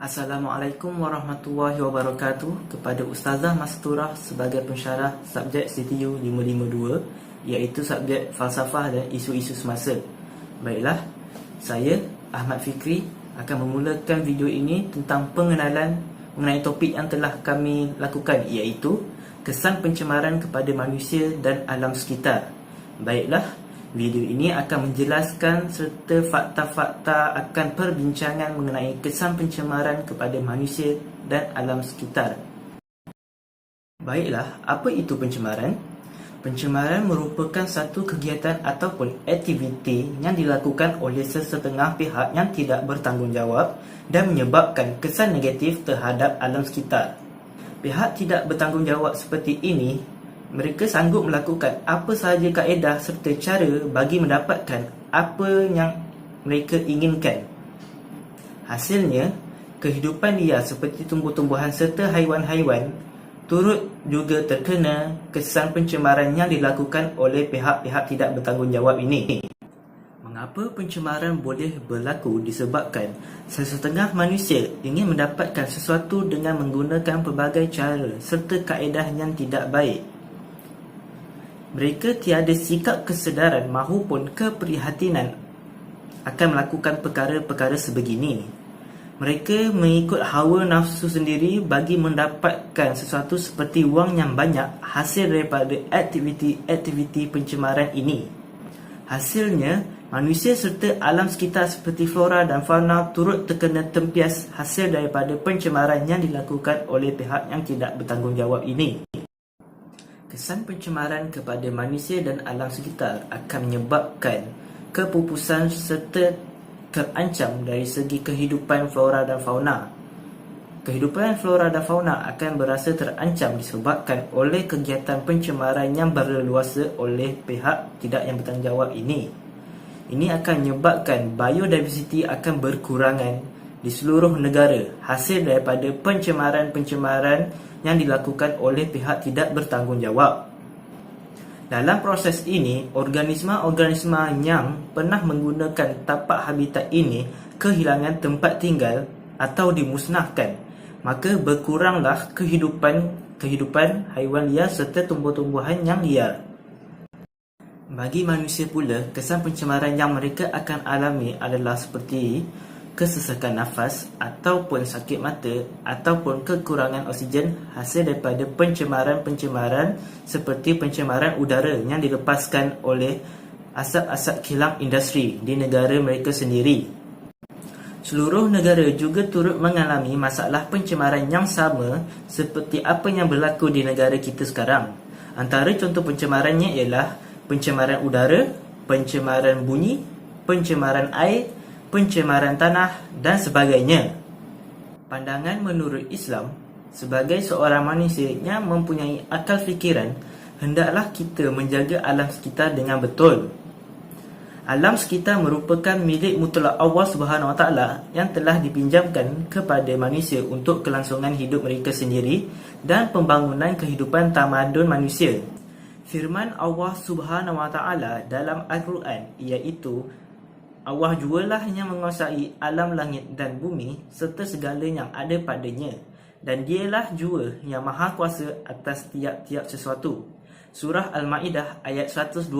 Assalamualaikum warahmatullahi wabarakatuh. Kepada Ustazah Masturah sebagai pensyarah subjek CTU 552, iaitu subjek falsafah dan isu-isu semasa. Baiklah, saya Ahmad Fikri akan memulakan video ini tentang pengenalan mengenai topik yang telah kami lakukan, iaitu kesan pencemaran kepada manusia dan alam sekitar. Baiklah, video ini akan menjelaskan serta fakta-fakta akan perbincangan mengenai kesan pencemaran kepada manusia dan alam sekitar. Baiklah, apa itu pencemaran? Pencemaran merupakan satu kegiatan ataupun aktiviti yang dilakukan oleh sesetengah pihak yang tidak bertanggungjawab dan menyebabkan kesan negatif terhadap alam sekitar. Pihak tidak bertanggungjawab seperti ini, mereka sanggup melakukan apa sahaja kaedah serta cara bagi mendapatkan apa yang mereka inginkan. Hasilnya, kehidupan liar seperti tumbuh-tumbuhan serta haiwan-haiwan turut juga terkena kesan pencemaran yang dilakukan oleh pihak-pihak tidak bertanggungjawab ini. Mengapa pencemaran boleh berlaku? Disebabkan sesetengah manusia ingin mendapatkan sesuatu dengan menggunakan pelbagai cara serta kaedah yang tidak baik. Mereka tiada sikap kesedaran mahupun keprihatinan akan melakukan perkara-perkara sebegini. Mereka mengikut hawa nafsu sendiri bagi mendapatkan sesuatu seperti wang yang banyak hasil daripada aktiviti-aktiviti pencemaran ini. Hasilnya, manusia serta alam sekitar seperti flora dan fauna turut terkena tempias hasil daripada pencemaran yang dilakukan oleh pihak yang tidak bertanggungjawab ini. Kesan pencemaran kepada manusia dan alam sekitar akan menyebabkan kepupusan serta terancam dari segi kehidupan flora dan fauna. Kehidupan flora dan fauna akan berasa terancam disebabkan oleh kegiatan pencemaran yang berleluasa oleh pihak tidak yang bertanggungjawab ini. Ini akan menyebabkan biodiversiti akan berkurangan di seluruh negara hasil daripada pencemaran-pencemaran yang dilakukan oleh pihak tidak bertanggungjawab. Dalam proses ini, organisma-organisma yang pernah menggunakan tapak habitat ini kehilangan tempat tinggal atau dimusnahkan. Maka berkuranglah kehidupan haiwan liar serta tumbuh-tumbuhan yang liar. Bagi manusia pula, kesan pencemaran yang mereka akan alami adalah seperti kesesakan nafas ataupun sakit mata ataupun kekurangan oksigen hasil daripada pencemaran-pencemaran seperti pencemaran udara yang dilepaskan oleh asap-asap kilang industri di negara mereka sendiri. Seluruh negara juga turut mengalami masalah pencemaran yang sama seperti apa yang berlaku di negara kita sekarang. Antara contoh pencemarannya ialah pencemaran udara, pencemaran bunyi, pencemaran air, pencemaran tanah dan sebagainya. Pandangan menurut Islam, sebagai seorang manusia yang mempunyai akal fikiran, hendaklah kita menjaga alam sekitar dengan betul. Alam sekitar merupakan milik mutlak Allah SWT yang telah dipinjamkan kepada manusia untuk kelangsungan hidup mereka sendiri dan pembangunan kehidupan tamadun manusia. Firman Allah SWT dalam Al-Quran iaitu, Allah jualah yang menguasai alam langit dan bumi serta segala yang ada padanya, dan dialah jua yang maha kuasa atas tiap-tiap sesuatu. Surah Al-Ma'idah ayat 120.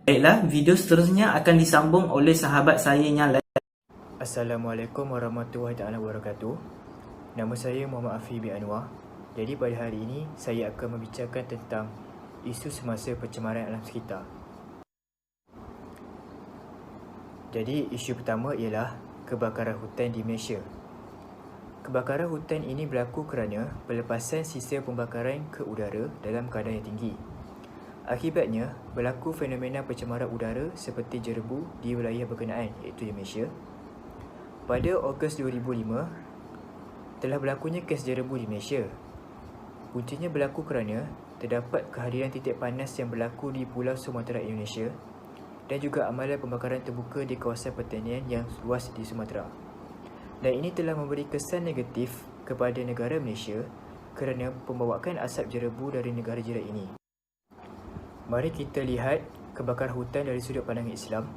Baiklah, video seterusnya akan disambung oleh sahabat saya yang lain. Assalamualaikum warahmatullahi wabarakatuh. Nama saya Muhammad Afi bin Anwar. Jadi pada hari ini saya akan membicarakan tentang isu semasa pencemaran alam sekitar. Jadi isu pertama ialah kebakaran hutan di Malaysia. Kebakaran hutan ini berlaku kerana pelepasan sisa pembakaran ke udara dalam kadar yang tinggi. Akibatnya, berlaku fenomena pencemaran udara seperti jerebu di wilayah berkenaan iaitu di Malaysia. Pada Ogos 2005, telah berlakunya kes jerebu di Malaysia. Puncanya berlaku kerana terdapat kehadiran titik panas yang berlaku di Pulau Sumatera Indonesia dan juga amalan pembakaran terbuka di kawasan pertanian yang luas di Sumatera. Dan ini telah memberi kesan negatif kepada negara Malaysia kerana pembawaan asap jerebu dari negara jiran ini. Mari kita lihat kebakaran hutan dari sudut pandang Islam.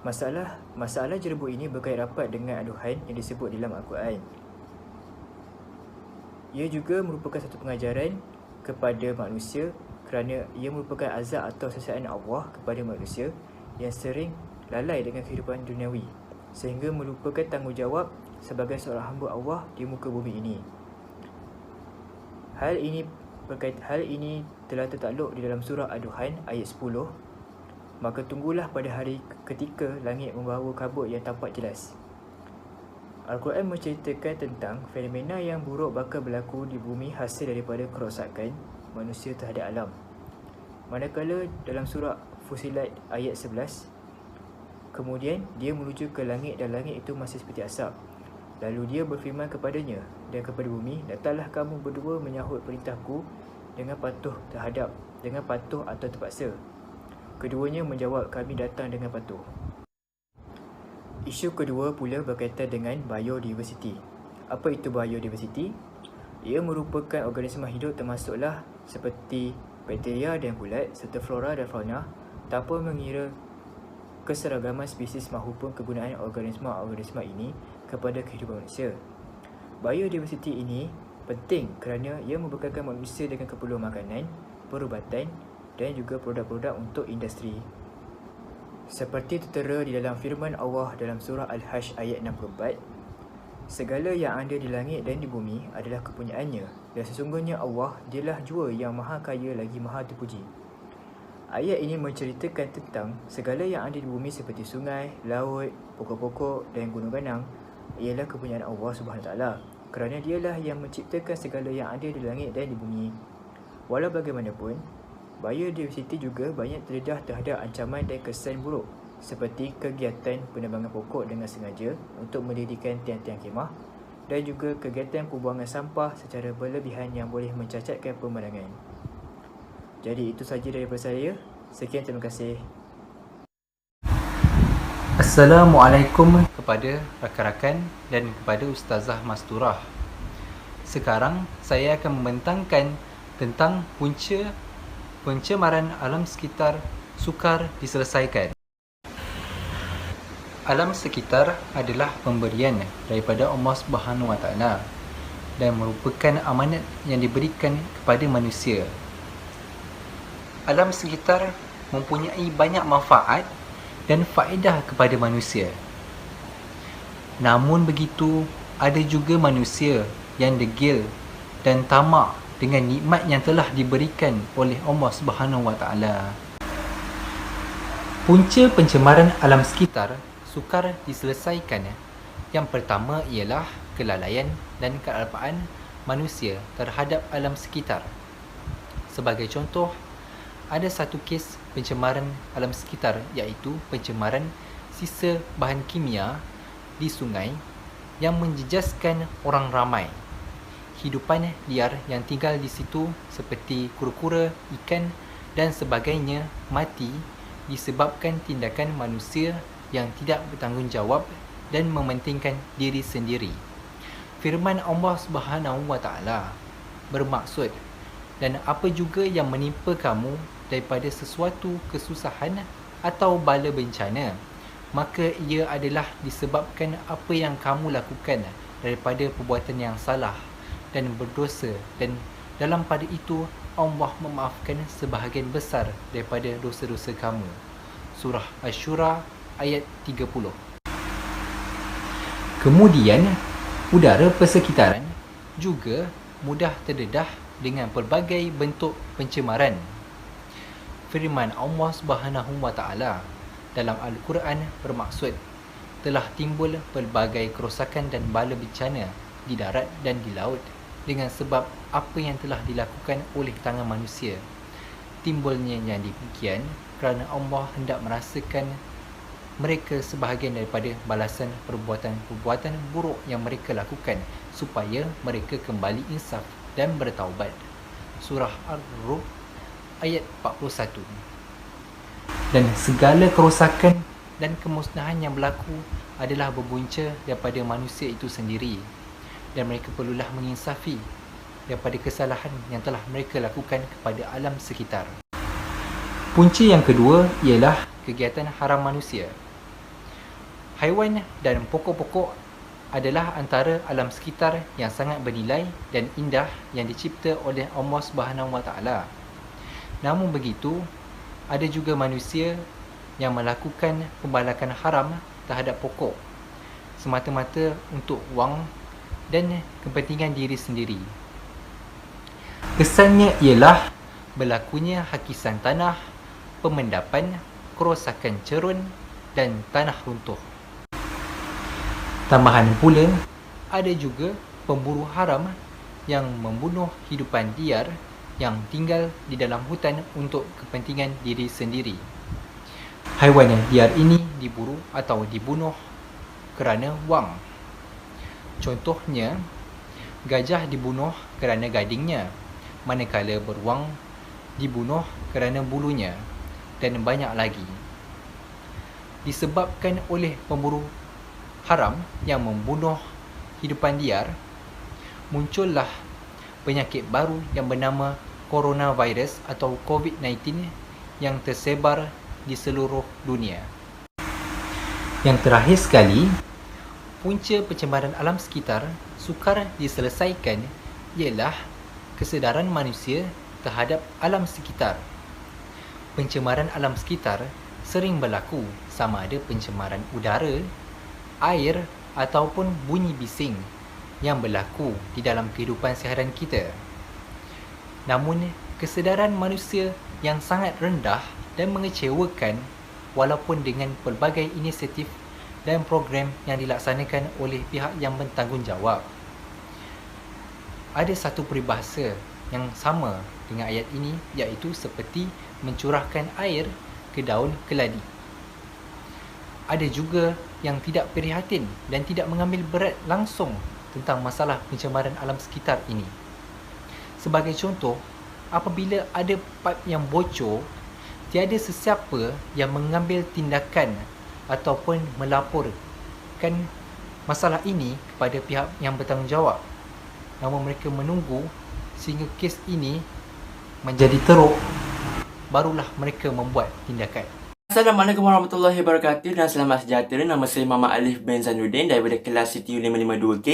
Masalah jerebuk ini berkait rapat dengan aduhan yang disebut dalam Al-Quran. Ia juga merupakan satu pengajaran kepada manusia kerana ia merupakan azab atau siksaan Allah kepada manusia yang sering lalai dengan kehidupan duniawi sehingga melupakan tanggungjawab sebagai seorang hamba Allah di muka bumi ini. Hal ini telah tertakluk di dalam surah Ad-Duhan ayat 10. Maka tunggulah pada hari ketika langit membawa kabut yang tampak jelas. Al-Quran menceritakan tentang fenomena yang buruk bakal berlaku di bumi hasil daripada kerosakan manusia terhadap alam. Manakala dalam surah Fusilat ayat 11, kemudian dia menuju ke langit dan langit itu masih seperti asap. Lalu dia berfirman kepadanya dan kepada bumi, datanglah kamu berdua menyahut perintahku dengan patuh atau terpaksa. Keduanya menjawab, kami datang dengan patuh. Isu kedua pula berkaitan dengan biodiversiti. Apa itu biodiversiti? Ia merupakan organisma hidup termasuklah seperti bakteria dan bulat serta flora dan fauna tanpa mengira keseragaman spesies maupun kegunaan organisma ini kepada kehidupan manusia. Biodiversiti ini penting kerana ia membekalkan manusia dengan keperluan makanan, perubatan dan juga produk-produk untuk industri. Seperti tertera di dalam firman Allah dalam surah Al-Hajj ayat 64, segala yang ada di langit dan di bumi adalah kepunyaannya dan sesungguhnya Allah dialah jua yang maha kaya lagi maha terpuji. Ayat ini menceritakan tentang segala yang ada di bumi seperti sungai, laut, pokok-pokok dan gunung ganang ialah kepunyaan Allah SWT kerana dialah yang menciptakan segala yang ada di langit dan di bumi. Walau bagaimanapun, biodiversiti juga banyak terdedah terhadap ancaman dan kesan buruk seperti kegiatan penebangan pokok dengan sengaja untuk mendirikan tiang-tiang kemah dan juga kegiatan pembuangan sampah secara berlebihan yang boleh mencacatkan pemandangan. Jadi itu sahaja daripada saya. Sekian, terima kasih. Assalamualaikum kepada rakan-rakan dan kepada Ustazah Masturah. Sekarang saya akan membentangkan tentang pencemaran alam sekitar sukar diselesaikan. Alam sekitar adalah pemberian daripada Allah Subhanahu Wa Taala dan merupakan amanat yang diberikan kepada manusia. Alam sekitar mempunyai banyak manfaat dan faedah kepada manusia. Namun begitu, ada juga manusia yang degil dan tamak dengan nikmat yang telah diberikan oleh Allah Subhanahu Wa Taala. Punca pencemaran alam sekitar sukar diselesaikan. Yang pertama ialah kelalaian dan kealpaan manusia terhadap alam sekitar. Sebagai contoh, ada satu kes pencemaran alam sekitar iaitu pencemaran sisa bahan kimia di sungai yang menjejaskan orang ramai. Hidupan liar yang tinggal di situ seperti kura-kura, ikan dan sebagainya mati disebabkan tindakan manusia yang tidak bertanggungjawab dan mementingkan diri sendiri. Firman Allah Subhanahu Wa Taala bermaksud, dan apa juga yang menimpa kamu daripada sesuatu kesusahan atau bala bencana, maka ia adalah disebabkan apa yang kamu lakukan daripada perbuatan yang salah dan berdosa, dan dalam pada itu Allah memaafkan sebahagian besar daripada dosa-dosa kamu. Surah Asy-Syura ayat 30. Kemudian, udara persekitaran juga mudah terdedah dengan pelbagai bentuk pencemaran. Firman Allah Subhanahu Wa Taala dalam Al-Quran bermaksud, telah timbul pelbagai kerosakan dan bala bencana di darat dan di laut dengan sebab apa yang telah dilakukan oleh tangan manusia. Timbulnya yang demikian kerana Allah hendak merasakan mereka sebahagian daripada balasan perbuatan-perbuatan buruk yang mereka lakukan supaya mereka kembali insaf dan bertaubat. Surah Ar-Rum ayat 41. Dan segala kerosakan dan kemusnahan yang berlaku adalah berbunca daripada manusia itu sendiri, dan mereka perlulah menginsafi daripada kesalahan yang telah mereka lakukan kepada alam sekitar. Punca yang kedua ialah kegiatan haram manusia. Haiwan dan pokok-pokok adalah antara alam sekitar yang sangat bernilai dan indah yang dicipta oleh Allah Subhanahu Wa Taala. Namun begitu, ada juga manusia yang melakukan pembalakan haram terhadap pokok semata-mata untuk wang dan kepentingan diri sendiri. Kesannya ialah berlakunya hakisan tanah, pemendapan, kerosakan cerun dan tanah runtuh. Tambahan pula, ada juga pemburu haram yang membunuh hidupan liar yang tinggal di dalam hutan untuk kepentingan diri sendiri. Haiwan yang liar ini diburu atau dibunuh kerana wang. Contohnya, gajah dibunuh kerana gadingnya, manakala beruang dibunuh kerana bulunya, dan banyak lagi. Disebabkan oleh pemburu haram yang membunuh hidupan liar, muncullah penyakit baru yang bernama coronavirus atau COVID-19 yang tersebar di seluruh dunia. Yang terakhir sekali, punca pencemaran alam sekitar sukar diselesaikan ialah kesedaran manusia terhadap alam sekitar. Pencemaran alam sekitar sering berlaku sama ada pencemaran udara, air ataupun bunyi bising yang berlaku di dalam kehidupan seharian kita. Namun, kesedaran manusia yang sangat rendah dan mengecewakan walaupun dengan pelbagai inisiatif dan program yang dilaksanakan oleh pihak yang bertanggungjawab. Ada satu peribahasa yang sama dengan ayat ini, iaitu seperti mencurahkan air ke daun keladi. Ada juga yang tidak prihatin dan tidak mengambil berat langsung tentang masalah pencemaran alam sekitar ini. Sebagai contoh, apabila ada paip yang bocor, tiada sesiapa yang mengambil tindakan ataupun melaporkan masalah ini kepada pihak yang bertanggungjawab. Namun mereka menunggu sehingga kes ini menjadi teruk, barulah mereka membuat tindakan. Assalamualaikum warahmatullahi wabarakatuh dan selamat sejahtera. Nama saya Muhammad Alif bin Zainuddin daripada kelas CTU 552K.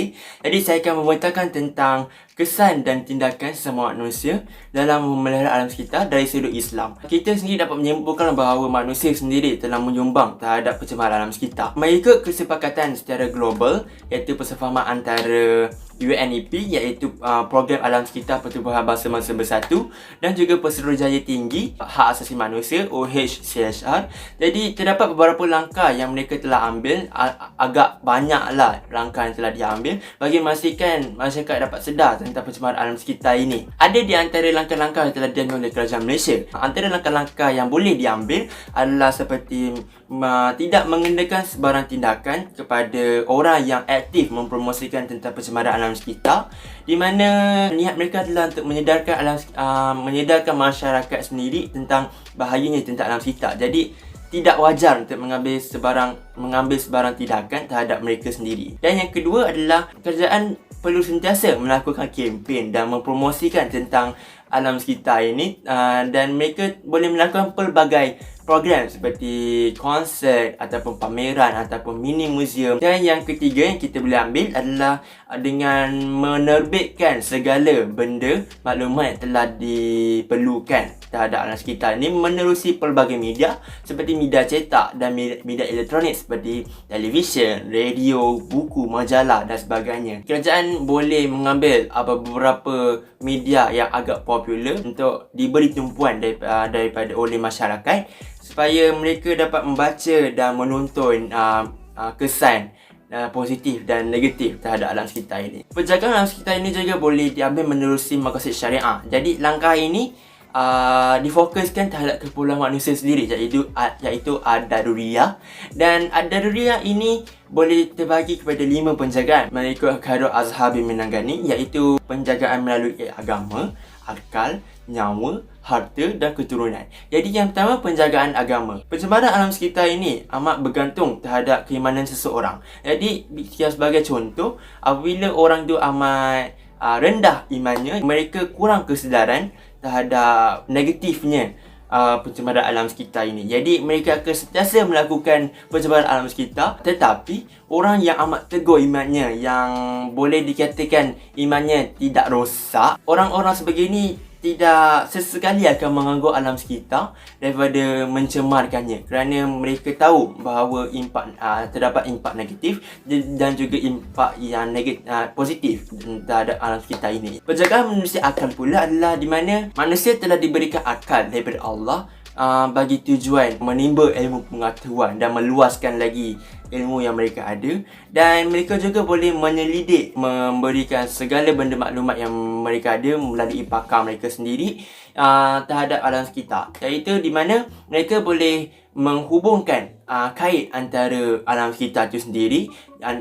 Jadi saya akan membentangkan tentang kesan dan tindakan sesama manusia dalam memelihara alam sekitar dari sudut Islam. Kita sendiri dapat menyimpulkan bahawa manusia sendiri telah menyumbang terhadap pencemaran alam sekitar. Mengikut kesepakatan secara global, iaitu persefahaman antara UNEP, iaitu Program Alam Sekitar Pertubuhan Bangsa-Bangsa Bersatu, dan juga Pesuruhjaya Tinggi Hak Asasi Manusia OHCHR. Jadi terdapat beberapa langkah yang mereka telah ambil, agak banyaklah langkah yang telah diambil bagi memastikan masyarakat dapat sedar tentang pencemaran alam sekitar ini. Ada di antara langkah-langkah yang telah diambil oleh Kerajaan Malaysia. Antara langkah-langkah yang boleh diambil adalah seperti tidak mengenakan sebarang tindakan kepada orang yang aktif mempromosikan tentang pencemaran alam sekitar, di mana niat mereka adalah untuk menyedarkan masyarakat sendiri tentang bahayanya tentang alam sekitar. Jadi tidak wajar untuk mengambil sebarang tindakan terhadap mereka sendiri. Dan yang kedua adalah kerajaan perlu sentiasa melakukan kempen dan mempromosikan tentang alam sekitar ini, dan mereka boleh melakukan pelbagai program seperti konsert ataupun pameran ataupun mini museum. Dan yang ketiga yang kita boleh ambil adalah dengan menerbitkan segala benda maklumat yang telah diperlukan terhadap alam sekitar ini menerusi pelbagai media seperti media cetak dan media elektronik seperti televisyen, radio, buku, majalah dan sebagainya. Kerajaan boleh mengambil beberapa media yang agak popular untuk diberi tumpuan daripada oleh masyarakat supaya mereka dapat membaca dan menonton kesan positif dan negatif terhadap alam sekitar ini. Penjagaan alam sekitar ini juga boleh diambil menerusi maqasid syariah. Jadi langkah ini difokuskan terhadap keperluan manusia sendiri, iaitu ad-daruriyah. Dan ad-daruriyah ini boleh terbagi kepada 5 penjagaan mengikut Khairul Azhar bin Minangani, iaitu penjagaan melalui agama, akal, nyawa, harta dan keturunan. Jadi yang pertama, penjagaan agama. Pencemaran alam sekitar ini amat bergantung terhadap keimanan seseorang. Jadi sebagai contoh, apabila orang tu amat rendah imannya, mereka kurang kesedaran terhadap negatifnya pencemaran alam sekitar ini. Jadi mereka akan sentiasa melakukan pencemaran alam sekitar, tetapi orang yang amat teguh imannya, yang boleh dikatakan imannya tidak rosak, orang-orang sebegini tidak sesekali akan mengganggu alam sekitar daripada mencemarkannya, kerana mereka tahu bahawa terdapat impak negatif dan juga impak yang positif terhadap alam sekitar ini. Penjagaan manusia akal pula adalah di mana manusia telah diberikan akal daripada Allah bagi tujuan menimba ilmu pengetahuan dan meluaskan lagi ilmu yang mereka ada, dan mereka juga boleh menyelidik, memberikan segala benda maklumat yang mereka ada melalui pakar mereka sendiri terhadap alam sekitar, iaitu di mana mereka boleh menghubungkan kait antara alam sekitar itu sendiri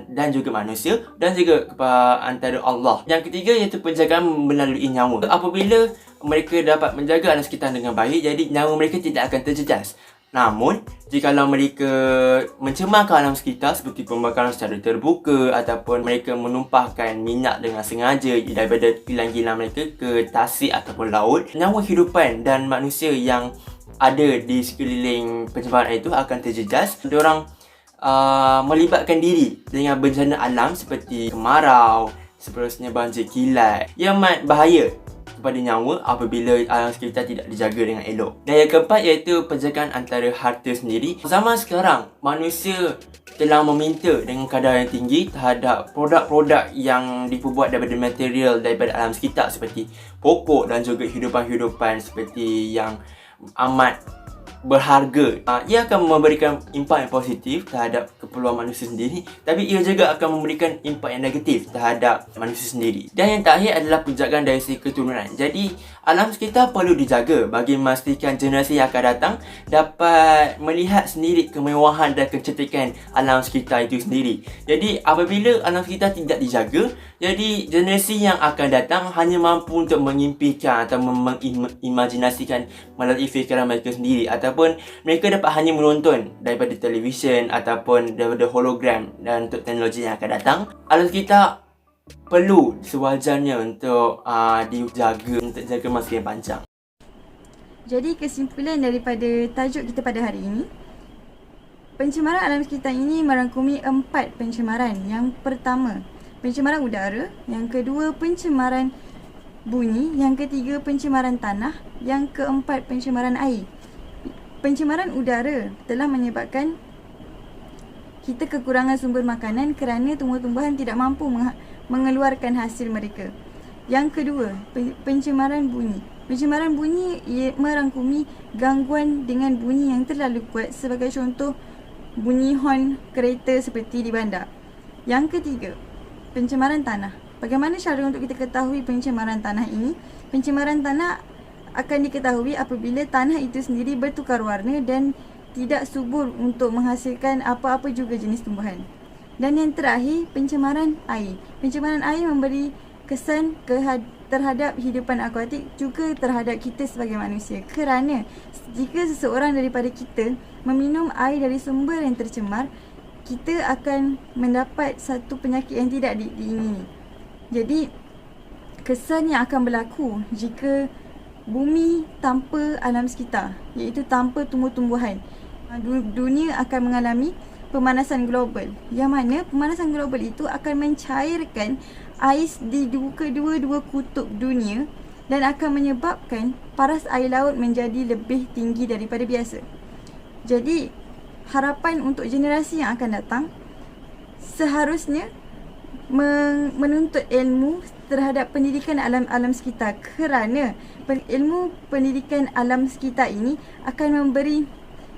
dan juga manusia, dan juga antara Allah. Yang ketiga iaitu penjagaan melalui nyawa. Apabila mereka dapat menjaga alam sekitar dengan baik, jadi nyawa mereka tidak akan terjejas. Namun, jikalau mereka mencemarkan alam sekitar seperti pembakaran secara terbuka ataupun mereka menumpahkan minyak dengan sengaja daripada kilang-kilang mereka ke tasik ataupun laut, nyawa kehidupan dan manusia yang ada di sekeliling pencemaran itu akan terjejas. Diorang melibatkan diri dengan bencana alam seperti kemarau, seterusnya banjir kilat yang amat bahaya kepada nyawa apabila alam sekitar tidak dijaga dengan elok. Dan yang keempat iaitu penjagaan antara harta sendiri. Zaman sekarang, manusia telah meminta dengan kadar yang tinggi terhadap produk-produk yang diperbuat daripada material daripada alam sekitar seperti pokok dan juga hidupan-hidupan seperti yang amat berharga. Ia akan memberikan impak yang positif terhadap keperluan manusia sendiri, tapi ia juga akan memberikan impak yang negatif terhadap manusia sendiri. Dan yang terakhir adalah penjagaan dari segi keturunan. Jadi alam sekitar perlu dijaga bagi memastikan generasi yang akan datang dapat melihat sendiri kemewahan dan kecantikan alam sekitar itu sendiri. Jadi apabila alam sekitar tidak dijaga, jadi generasi yang akan datang hanya mampu untuk mengimpikan atau mengimajinasikan melalui fikiran mereka sendiri, ataupun mereka dapat hanya menonton daripada televisyen ataupun daripada hologram. Dan untuk teknologi yang akan datang, alam sekitar perlu sewajarnya untuk dijaga untuk jaga masa yang panjang. Jadi kesimpulan daripada tajuk kita pada hari ini, pencemaran alam sekitar ini merangkumi 4 pencemaran. Yang pertama, pencemaran udara. Yang kedua, pencemaran bunyi. Yang ketiga, pencemaran tanah. Yang keempat, pencemaran air. Pencemaran udara telah menyebabkan kita kekurangan sumber makanan kerana tumbuh-tumbuhan tidak mampu mengeluarkan hasil mereka. Yang kedua, pencemaran bunyi. Pencemaran bunyi ia merangkumi gangguan dengan bunyi yang terlalu kuat, sebagai contoh bunyi hon kereta seperti di bandar. Yang ketiga, pencemaran tanah. Bagaimana cara untuk kita ketahui pencemaran tanah ini? Pencemaran tanah akan diketahui apabila tanah itu sendiri bertukar warna dan tidak subur untuk menghasilkan apa-apa juga jenis tumbuhan. Dan yang terakhir, pencemaran air. Pencemaran air memberi kesan terhadap hidupan akuatik, juga terhadap kita sebagai manusia. Kerana jika seseorang daripada kita meminum air dari sumber yang tercemar, kita akan mendapat satu penyakit yang tidak diingini. Jadi, kesan yang akan berlaku jika bumi tanpa alam sekitar, iaitu tanpa tumbuh-tumbuhan, dunia akan mengalami pemanasan global, yang mana pemanasan global itu akan mencairkan ais di kedua-dua kutub dunia dan akan menyebabkan paras air laut menjadi lebih tinggi daripada biasa. Jadi, harapan untuk generasi yang akan datang seharusnya menuntut ilmu terhadap pendidikan alam sekitar, kerana ilmu pendidikan alam sekitar ini akan memberi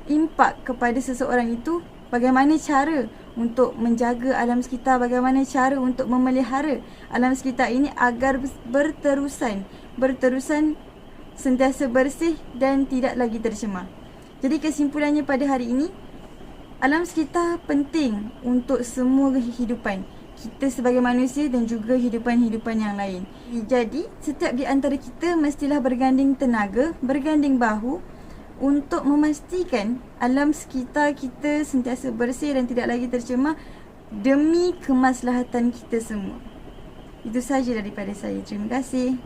impak kepada seseorang itu bagaimana cara untuk menjaga alam sekitar, bagaimana cara untuk memelihara alam sekitar ini agar berterusan sentiasa bersih dan tidak lagi tercemar. Jadi kesimpulannya pada hari ini, alam sekitar penting untuk semua kehidupan kita sebagai manusia dan juga hidupan-hidupan yang lain. Jadi setiap di antara kita mestilah berganding tenaga, berganding bahu untuk memastikan alam sekitar kita sentiasa bersih dan tidak lagi tercemar demi kemaslahatan kita semua. Itu sahaja daripada saya. Terima kasih.